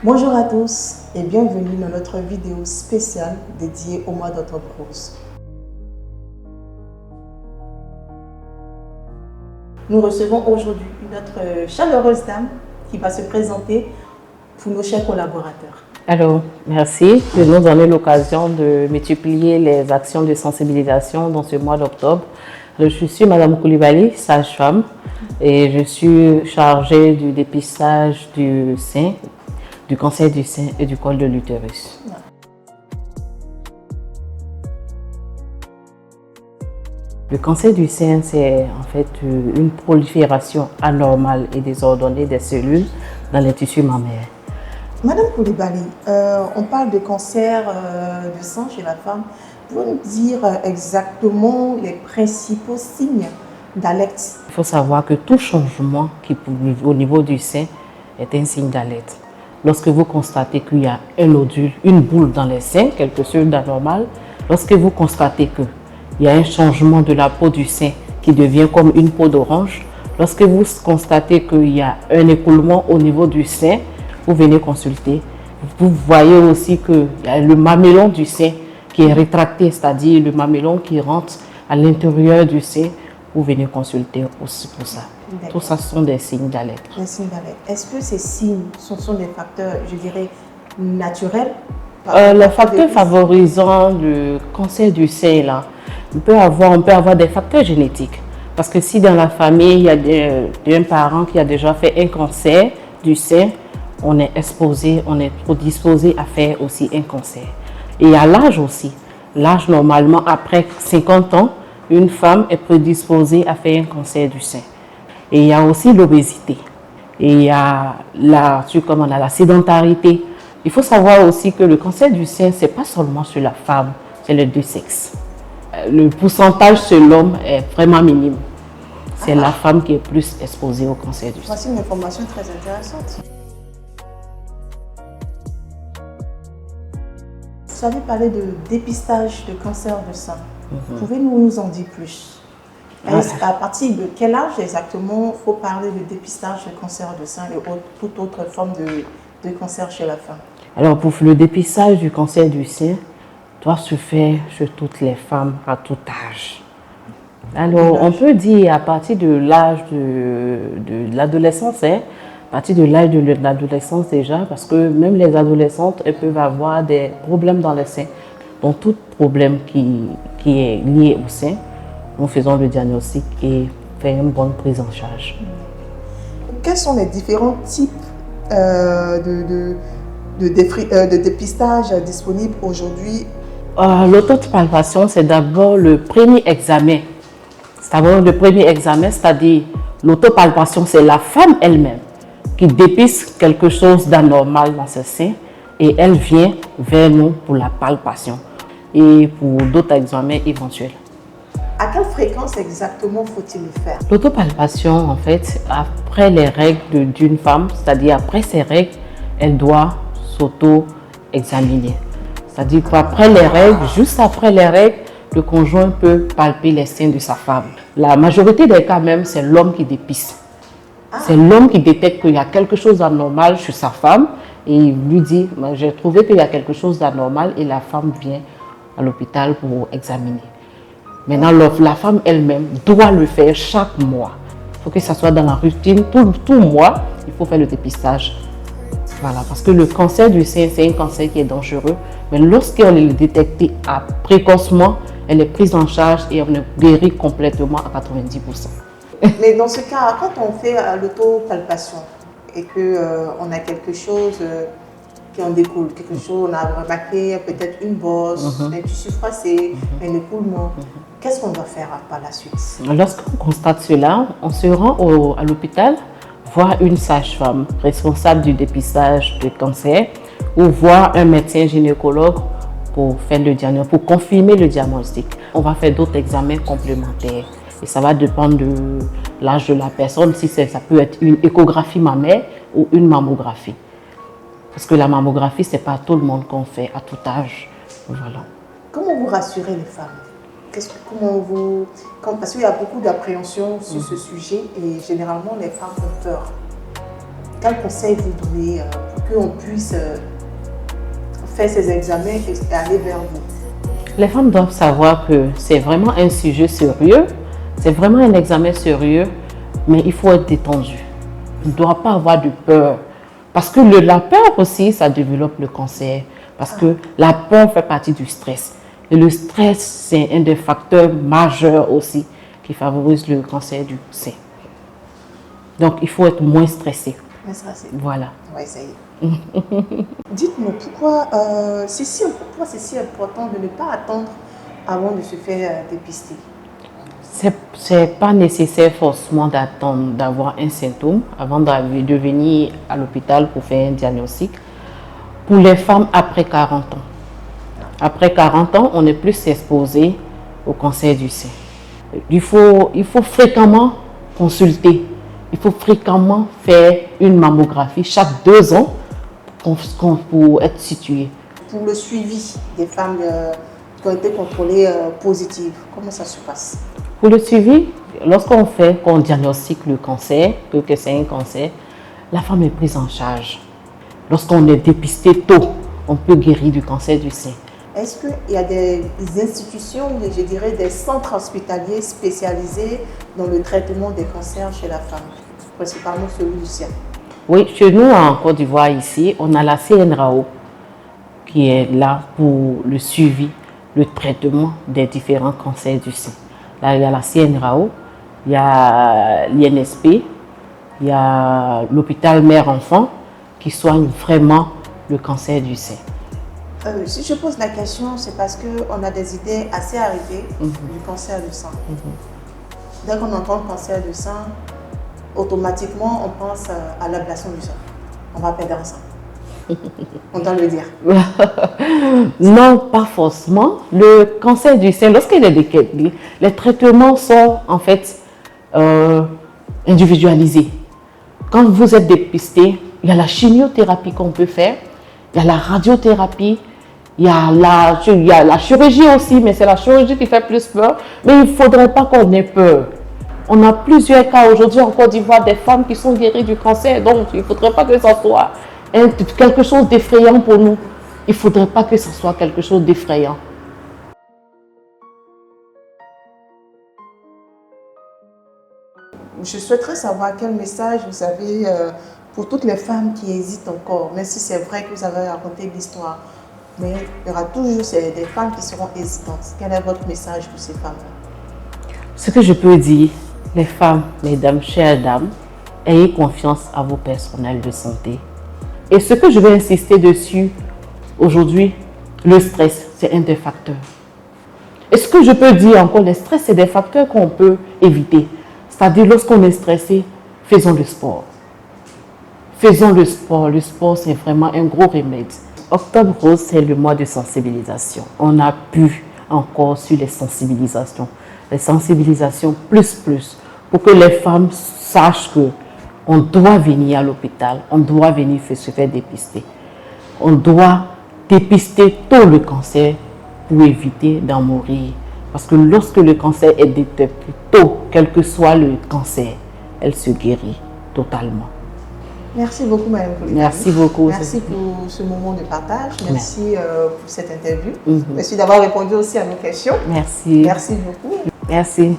Bonjour à tous et bienvenue dans notre vidéo spéciale dédiée au mois d'octobre rose. Nous recevons aujourd'hui notre chaleureuse dame qui va se présenter pour nos chers collaborateurs. Alors, merci de nous donner l'occasion de multiplier les actions de sensibilisation dans ce mois d'octobre. Je suis Madame Koulibaly, sage-femme, et je suis chargée du dépistage du sein, du cancer du sein et du col de l'utérus. Le cancer du sein, c'est en fait une prolifération anormale et désordonnée des cellules dans les tissus mammaires. Madame Koulibaly, on parle de cancer du sein chez la femme. Pouvez-vous nous dire exactement les principaux signes d'alerte? Il faut savoir que tout changement au niveau du sein est un signe d'alerte. Lorsque vous constatez qu'il y a un nodule, une boule dans les seins, quelque chose d'anormal, lorsque vous constatez qu'il y a un changement de la peau du sein qui devient comme une peau d'orange, lorsque vous constatez qu'il y a un écoulement au niveau du sein, vous venez consulter. Vous voyez aussi qu'il y a le mamellon du sein qui est rétracté, c'est-à-dire le mamellon qui rentre à l'intérieur du sein, vous venez consulter aussi pour ça. Tout ça sont des signes d'alerte. Des signes d'alerte. Est-ce que ces signes sont des facteurs, je dirais, naturels? Les facteurs favorisant le cancer du sein, là, on peut avoir des facteurs génétiques. Parce que si dans la famille, il y a un parent qui a déjà fait un cancer du sein, on est exposé, on est prédisposé à faire aussi un cancer. Et à l'âge aussi. L'âge, normalement, après 50 ans, une femme est prédisposée à faire un cancer du sein. Et il y a aussi l'obésité. Et il y a la sédentarité. Il faut savoir aussi que le cancer du sein, ce n'est pas seulement sur la femme, c'est les deux sexes. Le pourcentage sur l'homme est vraiment minime. C'est la femme qui est plus exposée au cancer du sein. Voici une information très intéressante. Vous avez parlé de dépistage de cancer du sein. Pouvez-vous nous en dire plus? À partir de quel âge exactement il faut parler de dépistage de cancer du sein et toute autre forme de cancer chez la femme? Alors, pour le dépistage du cancer du sein, doit se faire chez toutes les femmes à tout âge. Alors, on peut dire à partir de l'âge de l'adolescence, à partir de l'âge de l'adolescence déjà, parce que même les adolescentes, elles peuvent avoir des problèmes dans le sein. Donc, tout problème qui est lié au sein, nous faisons le diagnostic et faisons une bonne prise en charge. Quels sont les différents types de dépistage disponibles aujourd'hui? L'autopalpation, c'est d'abord le premier examen. C'est-à-dire l'autopalpation, c'est la femme elle-même qui dépiste quelque chose d'anormal dans ses seins et elle vient vers nous pour la palpation et pour d'autres examens éventuels. À quelle fréquence exactement faut-il le faire? L'autopalpation, en fait, après les règles d'une femme, c'est-à-dire après ses règles, elle doit s'auto-examiner. C'est-à-dire qu'après les règles, juste après les règles, le conjoint peut palper les seins de sa femme. La majorité des cas même, c'est l'homme qui dépiste. C'est l'homme qui détecte qu'il y a quelque chose d'anormal chez sa femme et il lui dit, j'ai trouvé qu'il y a quelque chose d'anormal et la femme vient à l'hôpital pour examiner. Maintenant, la femme elle-même doit le faire chaque mois. Il faut que ça soit dans la routine. Tout mois, il faut faire le dépistage. Voilà, parce que le cancer du sein, c'est un cancer qui est dangereux. Mais lorsqu'on est détecté précocement, elle est prise en charge et on est guéri complètement à 90%. Mais dans ce cas, quand on fait l'autopalpation et qu'on a quelque chose qui en découle, quelque chose, on a remarqué peut-être une bosse, un tissu froissé, un écoulement, qu'est-ce qu'on doit faire par la suite? Lorsqu'on constate cela, on se rend à l'hôpital, voir une sage-femme responsable du dépistage du cancer ou voir un médecin gynécologue pour faire le diagnostic, pour confirmer le diagnostic. On va faire d'autres examens complémentaires et ça va dépendre de l'âge de la personne, si ça peut être une échographie mammaire ou une mammographie. Parce que la mammographie, ce n'est pas tout le monde qu'on fait à tout âge. Voilà. Comment vous rassurez les femmes? Parce qu'il y a beaucoup d'appréhension sur ce sujet et généralement les femmes ont peur. Quel conseil vous donnez pour qu'on puisse faire ces examens et aller vers vous? Les femmes doivent savoir que c'est vraiment un sujet sérieux, c'est vraiment un examen sérieux, mais il faut être détendu. Il ne doit pas avoir de peur. Parce que la peur aussi, ça développe le cancer. Parce que la peur fait partie du stress. Et le stress, c'est un des facteurs majeurs aussi qui favorise le cancer du sein. Donc, il faut être moins stressé. Moins stressé. Voilà. On va essayer. Dites-nous, pourquoi c'est si important de ne pas attendre avant de se faire dépister? C'est pas nécessaire forcément d'attendre d'avoir un symptôme avant de venir à l'hôpital pour faire un diagnostic. Pour les femmes après 40 ans. Après 40 ans, on est plus exposé au cancer du sein. Il faut fréquemment consulter. Il faut fréquemment faire une mammographie chaque 2 ans pour être situé. Pour le suivi des femmes qui ont été contrôlées positives, comment ça se passe? Pour le suivi, qu'on diagnostique le cancer, que c'est un cancer, la femme est prise en charge. Lorsqu'on est dépisté tôt, on peut guérir du cancer du sein. Est-ce qu'il y a des institutions, je dirais des centres hospitaliers spécialisés dans le traitement des cancers chez la femme, principalement celui du sein? Oui, chez nous en Côte d'Ivoire ici, on a la CNRAO qui est là pour le suivi, le traitement des différents cancers du sein. Là, il y a la CNRAO, il y a l'INSP, il y a l'hôpital mère-enfant qui soigne vraiment le cancer du sein. Si je pose la question, c'est parce qu'on a des idées assez arrêtées du cancer du sein. Dès qu'on entend le cancer du sein, automatiquement on pense à l'ablation du sein. On va perdre un sein. On doit le dire. Non, pas forcément. Le cancer du sein, lorsqu'il est détecté, les traitements sont en fait individualisés. Quand vous êtes dépisté, il y a la chimiothérapie qu'on peut faire, il y a la radiothérapie, il y a la chirurgie aussi, mais c'est la chirurgie qui fait plus peur. Mais il ne faudrait pas qu'on ait peur. On a plusieurs cas aujourd'hui en Côte d'Ivoire des femmes qui sont guéries du cancer, donc il ne faudrait pas que ça soit quelque chose d'effrayant pour nous. Il ne faudrait pas que ce soit quelque chose d'effrayant. Je souhaiterais savoir quel message vous avez pour toutes les femmes qui hésitent encore, même si c'est vrai que vous avez raconté l'histoire. Mais il y aura toujours des femmes qui seront hésitantes. Quel est votre message pour ces femmes-là? Ce que je peux dire, les femmes, mesdames, chères dames, ayez confiance à vos personnels de santé. Et ce que je vais insister dessus aujourd'hui, le stress, c'est un des facteurs. Et ce que je peux dire encore, le stress, c'est des facteurs qu'on peut éviter. C'est-à-dire, lorsqu'on est stressé, faisons le sport. Faisons le sport. Le sport, c'est vraiment un gros remède. Octobre Rose, c'est le mois de sensibilisation. On appuie encore sur les sensibilisations. Les sensibilisations plus, pour que les femmes sachent qu'on doit venir à l'hôpital, on doit venir se faire dépister. On doit dépister tôt le cancer pour éviter d'en mourir. Parce que lorsque le cancer est détecté tôt, quel que soit le cancer, elle se guérit totalement. Merci beaucoup, Madame Colibali. Merci beaucoup. Merci pour ce moment de partage. Merci pour cette interview. Merci d'avoir répondu aussi à nos questions. Merci. Merci beaucoup. Merci.